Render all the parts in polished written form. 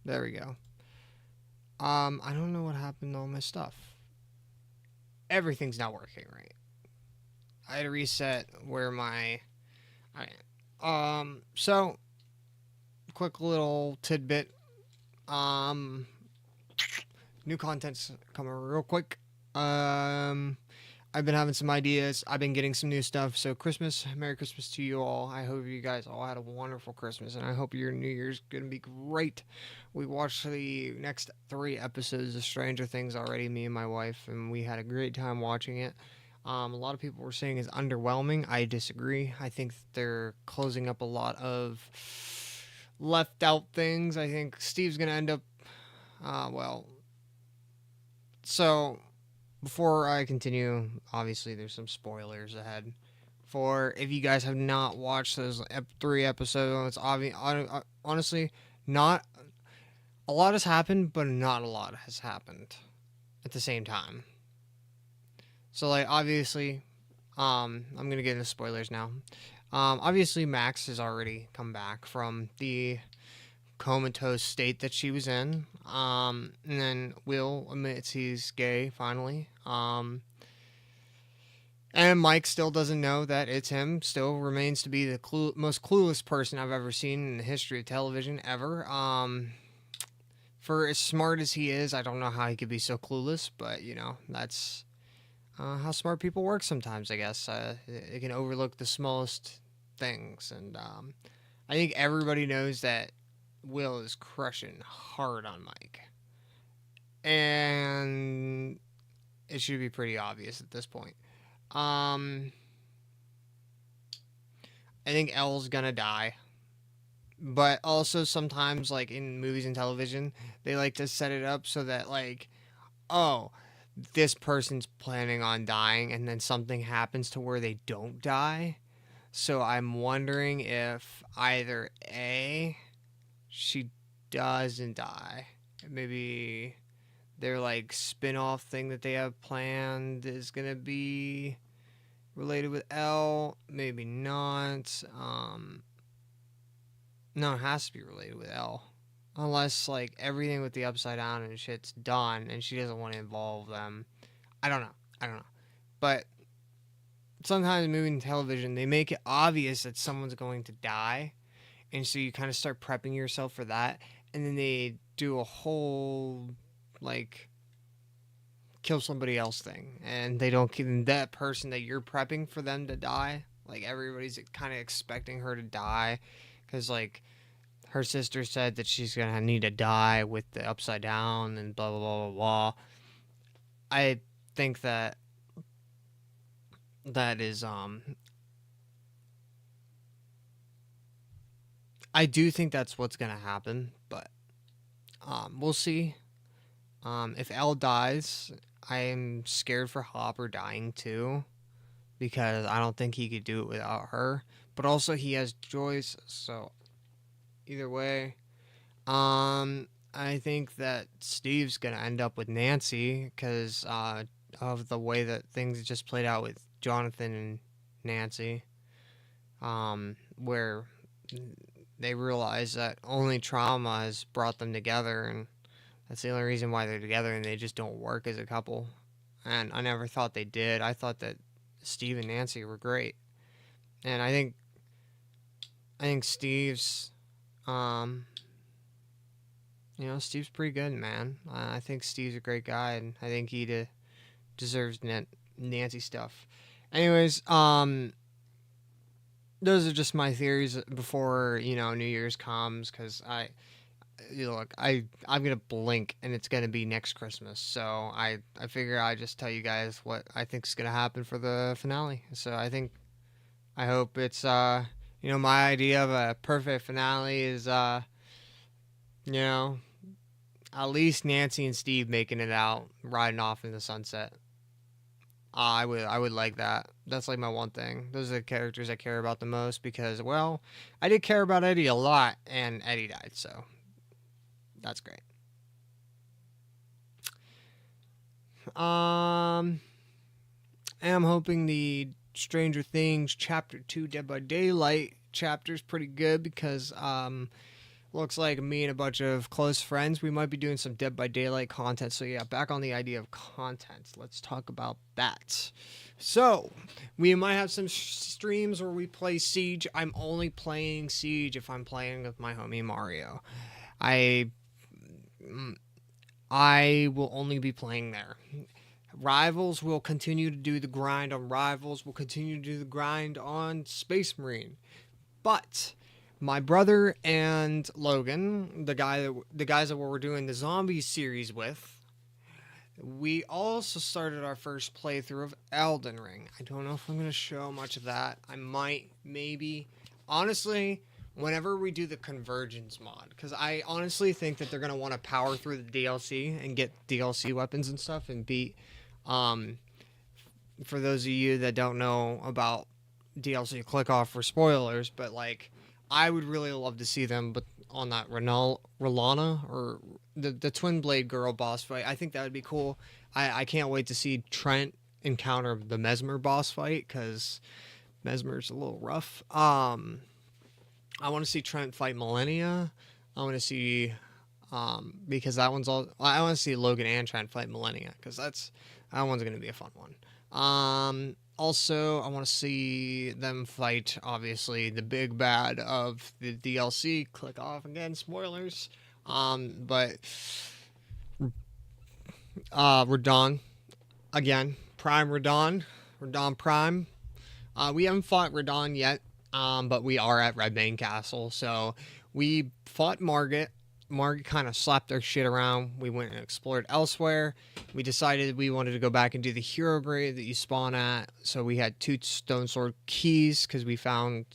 There we go. I don't know what happened to all my stuff. Everything's not working right. I had to reset where my. So quick little tidbit. Um, New content's coming real quick. I've been having some ideas. I've been getting some new stuff. So Merry Christmas to you all. I hope you guys all had a wonderful Christmas, and I hope your New Year's gonna be great. We watched the next 3 episodes of Stranger Things already, me and my wife, and we had a great time watching it. A lot of people were saying it's underwhelming. I disagree. I think they're closing up a lot of left out things. I think Steve's gonna end up, well, so before I continue, obviously there's some spoilers ahead. For if you guys have not watched those 3 episodes, honestly, not a lot has happened, but not a lot has happened at the same time. So like obviously, I'm gonna get into spoilers now. Obviously Max has already come back from the comatose state that she was in. And then Will admits he's gay finally. And Mike still doesn't know that it's him. Still remains to be the most clueless person I've ever seen in the history of television ever. For as smart as he is, I don't know how he could be so clueless. But you know, that's how smart people work sometimes. I guess they can overlook the smallest things, and I think everybody knows that Will is crushing hard on Mike. And it should be pretty obvious at this point. I think Elle's gonna die. But also sometimes like in movies and television, they like to set it up so that like, oh, this person's planning on dying and then something happens to where they don't die. So I'm wondering if either A, she doesn't die. Maybe their like spin-off thing that they have planned is gonna be related with Elle. Maybe not. No, it has to be related with Elle. Unless like everything with the upside down and shit's done and she doesn't want to involve them. I don't know. I don't know. But sometimes in movie and television they make it obvious that someone's going to die, and so you kind of start prepping yourself for that, and then they do a whole like kill somebody else thing, and they don't give that person that you're prepping for them to die. Like everybody's kind of expecting her to die because like her sister said that she's gonna need to die with the upside down and blah blah blah blah blah. I think that is I do think that's what's gonna happen, but we'll see. If Elle dies, I am scared for Hopper dying too, because I don't think he could do it without her. But also he has Joyce, so either way, I think that Steve's gonna end up with Nancy because of the way that things just played out with Jonathan and Nancy, where they realize that only trauma has brought them together, and that's the only reason why they're together, and they just don't work as a couple. And I never thought they did. I thought that Steve and Nancy were great, and I think Steve's, um, Steve's pretty good, man. I think Steve's a great guy, and I think he deserves Nancy stuff. Anyways, those are just my theories before New Year's comes, because I'm gonna blink and it's gonna be next Christmas. So I figure I just tell you guys what I think is gonna happen for the finale. So I hope it's my idea of a perfect finale is you know at least Nancy and Steve making it out, riding off in the sunset. I would like that. That's like my one thing. Those are the characters I care about the most because, well, I did care about Eddie a lot, and Eddie died, so that's great. And I'm hoping the Stranger Things Chapter 2 Dead by Daylight chapter is pretty good because, looks like me and a bunch of close friends, we might be doing some Dead by Daylight content. So yeah, back on the idea of content. Let's talk about that. So, we might have some streams where we play Siege. I'm only playing Siege if I'm playing with my homie Mario. I I will only be playing there. Rivals will continue to do the grind on Rivals. Will continue to do the grind on Space Marine. But my brother and Logan, the guys that we're doing the Zombies series with, we also started our first playthrough of Elden Ring. I don't know if I'm going to show much of that. I might, maybe. Honestly, whenever we do the Convergence mod, because I honestly think that they're going to want to power through the DLC and get DLC weapons and stuff and beat. For those of you that don't know about DLC, click off for spoilers, but like, I would really love to see them but on that Ralana or the Twin Blade Girl boss fight. I think that would be cool. I can't wait to see Trent encounter the Mesmer boss fight, because Mesmer's a little rough. I want to see Trent fight Millennia. I want to see, because that one's all. I want to see Logan and Trent fight Millennia, because that one's going to be a fun one. Also, I want to see them fight, obviously, the big bad of the DLC. Click off again, spoilers. But Radon, again, Prime Radon Prime. We haven't fought Radon yet, but we are at Redbane Castle. So we fought Margit. Margit kind of slapped our shit around. We went and explored elsewhere. We decided we wanted to go back and do the hero grade that you spawn at. So we had 2 stone sword keys, because we found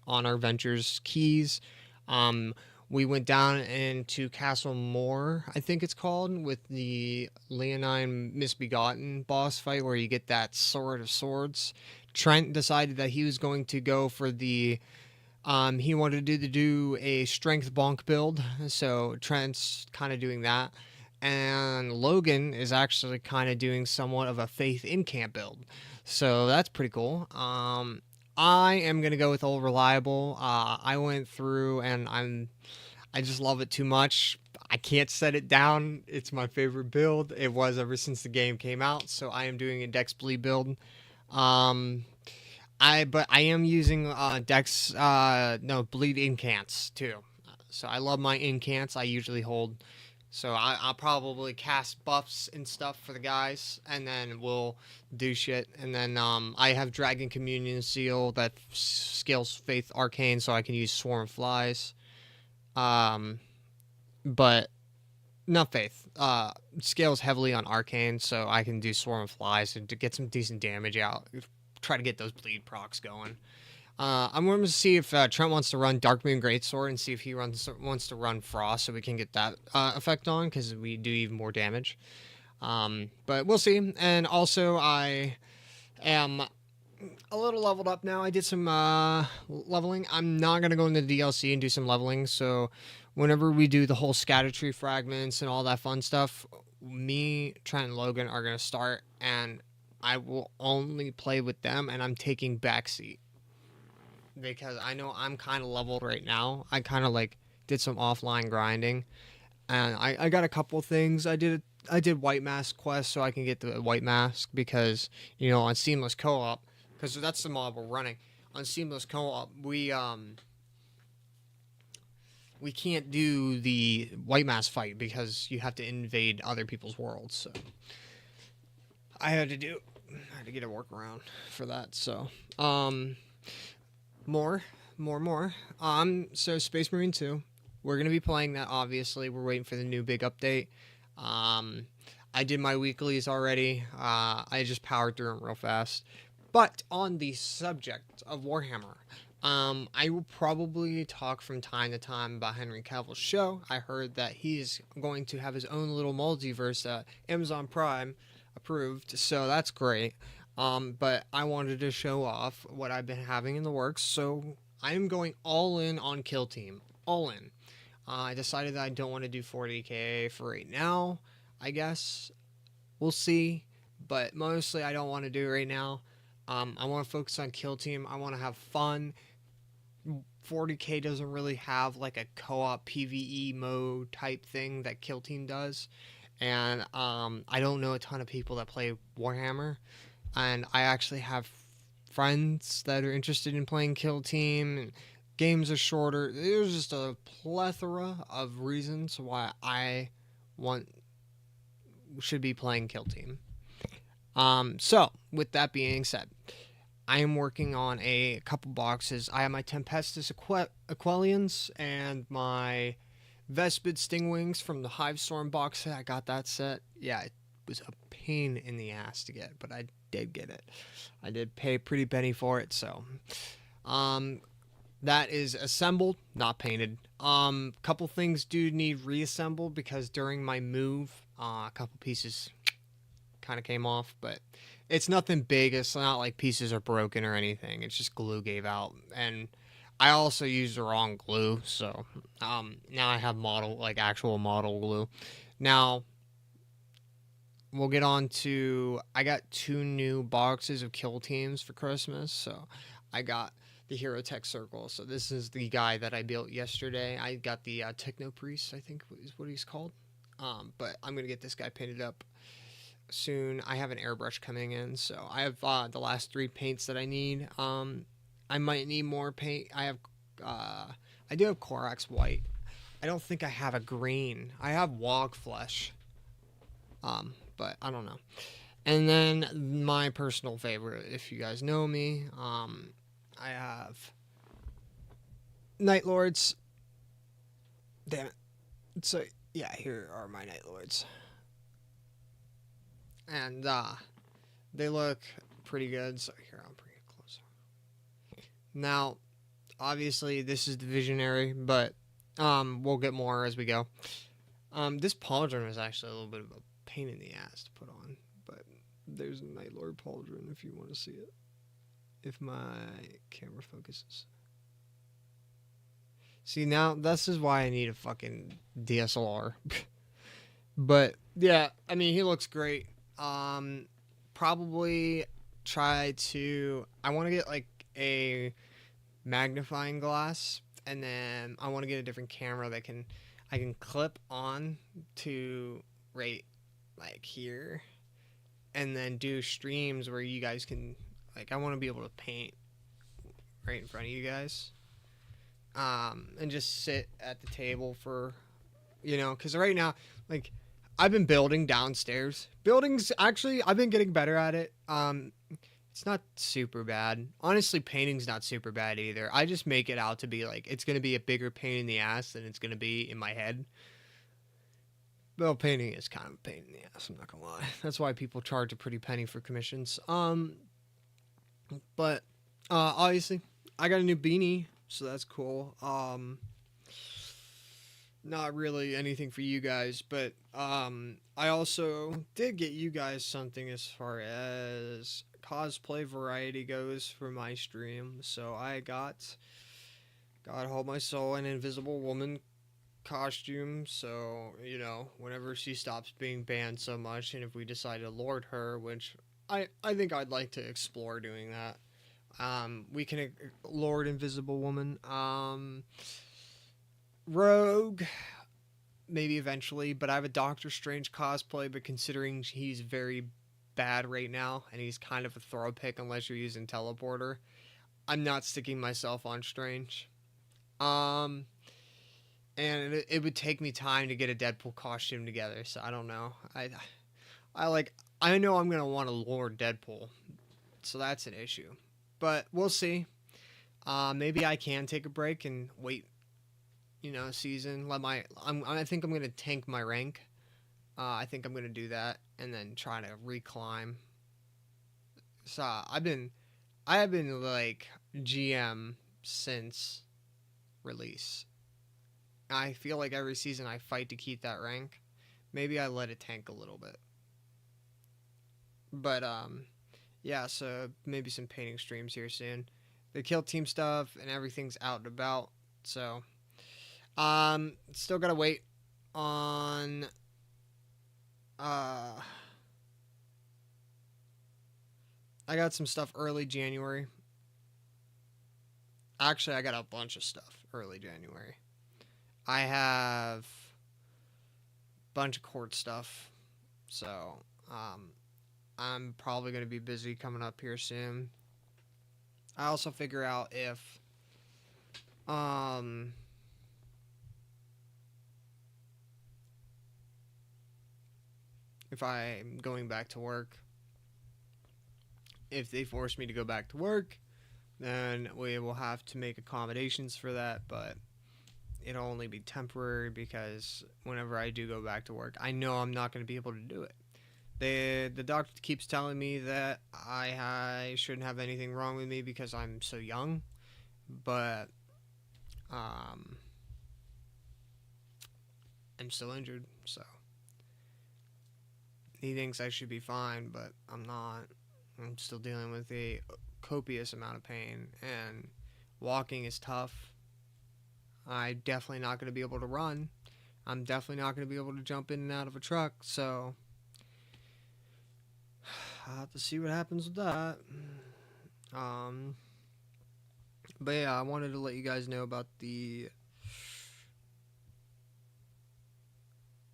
on our ventures keys. We went down into Castle Moore, I think it's called, with the Leonine Misbegotten boss fight, where you get that Sword of Swords. Trent decided that he was going to go for the he wanted to do a strength bonk build, so Trent's kind of doing that. And Logan is actually kind of doing somewhat of a faith in camp build. So that's pretty cool. I am going to go with Old Reliable. I went through and I just love it too much. I can't set it down. It's my favorite build. It was ever since the game came out. So I am doing a Dex Bleed build. But I am using Dex Bleed Incants too. So I love my Incants. I usually hold. So I'll probably cast buffs and stuff for the guys, and then we'll do shit. And then I have Dragon Communion Seal that scales Faith Arcane, so I can use Swarm Flies. But not Faith. Scales heavily on Arcane, so I can do Swarm Flies and to get some decent damage out. Try to get those bleed procs going. I'm going to see if Trent wants to run Darkmoon Greatsword and see if he wants to run Frost, so we can get that effect on, because we do even more damage. But we'll see. And also, I am a little leveled up now. I did some leveling. I'm not going to go into the DLC and do some leveling, so whenever we do the whole scatter tree fragments and all that fun stuff, me, Trent, and Logan are going to start, and I will only play with them, and I'm taking backseat, because I know I'm kind of leveled right now. I kind of like did some offline grinding, and I got a couple things. I did White Mask quest so I can get the White Mask, because on Seamless Co-op, because that's the mod we're running on Seamless Co-op. We can't do the White Mask fight because you have to invade other people's worlds. So I had to get a workaround for that. So more. So Space Marine 2, we're gonna be playing that. Obviously, we're waiting for the new big update. I did my weeklies already. I just powered through them real fast. But on the subject of Warhammer, I will probably talk from time to time about Henry Cavill's show. I heard that he's going to have his own little multiverse that Amazon Prime approved, so that's great. But I wanted to show off what I've been having in the works, so I am going all in on Kill Team. All in. I decided that I don't want to do 40k for right now, I guess. We'll see, but mostly I don't want to do it right now. I want to focus on Kill Team. I want to have fun 40K doesn't really have like a co-op PvE mode type thing that Kill Team does, and I don't know a ton of people that play Warhammer, and I actually have friends that are interested in playing Kill Team. And games are shorter. There's just a plethora of reasons why I want should be playing Kill Team. So with that being said, I am working on a couple boxes. I have my Tempestus Aquilians and my Vespid Stingwings from the Hivestorm box set. I got that set. Yeah, it was a pain in the ass to get, but I did get it. I did pay a pretty penny for it, so that is assembled, not painted. Couple things do need reassembled because during my move, a couple pieces kind of came off, but it's nothing big. It's not like pieces are broken or anything. It's just glue gave out, and I also used the wrong glue, so now I have actual model glue. Now we'll get on to, I got 2 new boxes of Kill Teams for Christmas. So I got the Hero Tech Circle. So this is the guy that I built yesterday. I got the Techno Priest, I think is what he's called. But I'm gonna get this guy painted up soon. I have an airbrush coming in, so I have the last 3 paints that I need. I might need more paint. I do have Korax White. I don't think I have a green. I have Wog Flesh. But I don't know. And then my personal favorite, if you guys know me, I have Night Lords. Damn it. So yeah, here are my Night Lords. And they look pretty good. So here, I'll bring it closer. Now, obviously this is the Visionary, but we'll get more as we go. This pauldron is actually a little bit of a pain in the ass to put on, but there's a Night Lord pauldron if you want to see it. If my camera focuses. See, now this is why I need a fucking DSLR. But yeah, I mean, he looks great. Probably try to, I want to get like a magnifying glass, and then I want to get a different camera that I can clip on to right like here, and then do streams where you guys can, like, I want to be able to paint right in front of you guys, and just sit at the table for, because right now, like, I've been building downstairs. Buildings, actually, I've been getting better at it. It's not super bad. Honestly, painting's not super bad either. I just make it out to be like, it's going to be a bigger pain in the ass than it's going to be in my head. Well, painting is kind of a pain in the ass, I'm not going to lie. That's why people charge a pretty penny for commissions. But obviously, I got a new beanie, so that's cool. Not really anything for you guys, but I also did get you guys something as far as cosplay variety goes for my stream. So I got God Hold My Soul, an Invisible Woman costume. So, whenever she stops being banned so much, and if we decide to lord her, which I think I'd like to explore doing that. We can lord Invisible Woman. Rogue, maybe eventually, but I have a Doctor Strange cosplay, but considering he's very bad right now, and he's kind of a throw pick unless you're using teleporter, I'm not sticking myself on Strange. And it would take me time to get a Deadpool costume together, so I don't know. I know I'm gonna want to lord Deadpool, so that's an issue, but we'll see. Maybe I can take a break and wait, season. I think I'm gonna tank my rank. I think I'm gonna do that and then try to reclimb. So I have been like GM since release. I feel like every season I fight to keep that rank. Maybe I let it tank a little bit. But yeah, so maybe some painting streams here soon. The Kill Team stuff and everything's out and about. So still gotta wait on I got some stuff early January. Actually, I got a bunch of stuff early January. I have a bunch of court stuff. So, I'm probably going to be busy coming up here soon. I also figure out um, if I'm going back to work. If they force me to go back to work, then we will have to make accommodations for that, but it'll only be temporary because whenever I do go back to work, I know I'm not going to be able to do it. The doctor keeps telling me that I shouldn't have anything wrong with me because I'm so young, but um, I'm still injured, so he thinks I should be fine, but I'm not. I'm still dealing with a copious amount of pain, and walking is tough. I'm definitely not going to be able to run. I'm definitely not going to be able to jump in and out of a truck, so I'll have to see what happens with that. Um, but yeah, I wanted to let you guys know about the.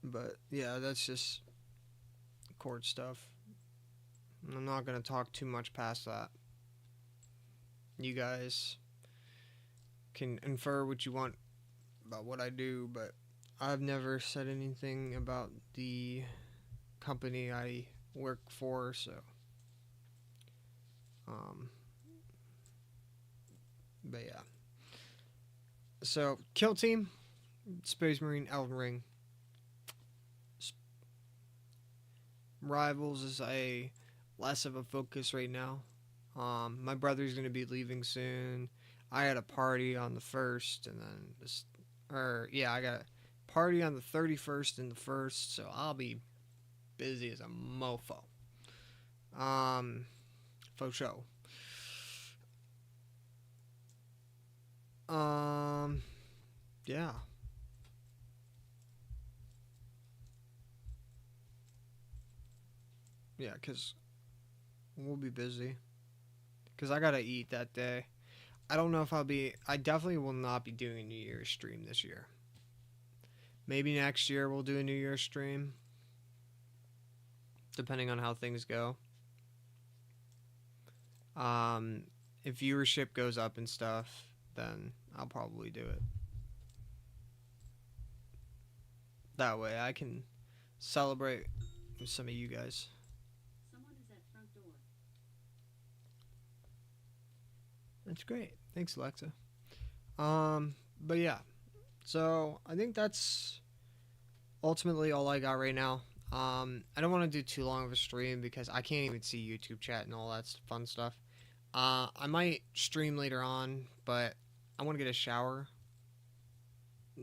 But yeah, that's just court stuff. I'm not going to talk too much past that. You guys can infer what you want about what I do, but I've never said anything about the company I work for, so but yeah. So Kill Team, Space Marine Elden Ring. Rivals is a less of a focus right now. My brother's gonna be leaving soon. I had a party on the 1st, and then I got a party on the 31st and the 1st, so I'll be busy as a mofo. Faux show. Yeah. Yeah, because we'll be busy. Because I gotta eat that day. I don't know if I definitely will not be doing a New Year's stream this year. Maybe next year we'll do a New Year's stream. Depending on how things go. If viewership goes up and stuff, then I'll probably do it. That way I can celebrate with some of you guys. Someone is at front door. That's great. Thanks, Alexa. But yeah. So I think that's ultimately all I got right now. I don't want to do too long of a stream because I can't even see YouTube chat and all that fun stuff. I might stream later on, but I want to get a shower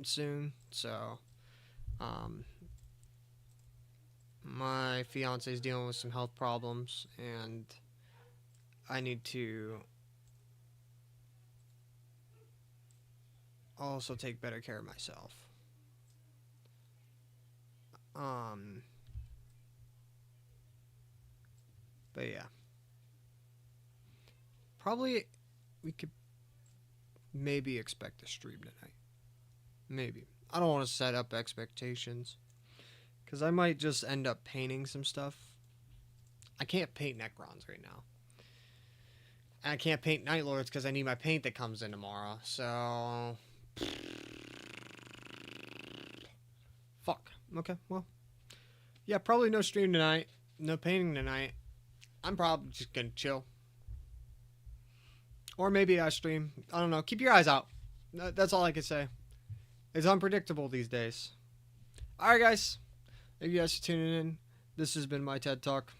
soon. So, my fiance is dealing with some health problems, and I need to also take better care of myself. But yeah. Probably we could maybe expect a stream tonight. Maybe. I don't want to set up expectations. Because I might just end up painting some stuff. I can't paint Necrons right now. And I can't paint Night Lords because I need my paint that comes in tomorrow. So... Fuck. Okay, well. Yeah, probably no stream tonight. No painting tonight. I'm probably just gonna chill. Or maybe I stream. I don't know. Keep your eyes out. That's all I can say. It's unpredictable these days. Alright, guys. Thank you guys for tuning in. This has been my TED Talk.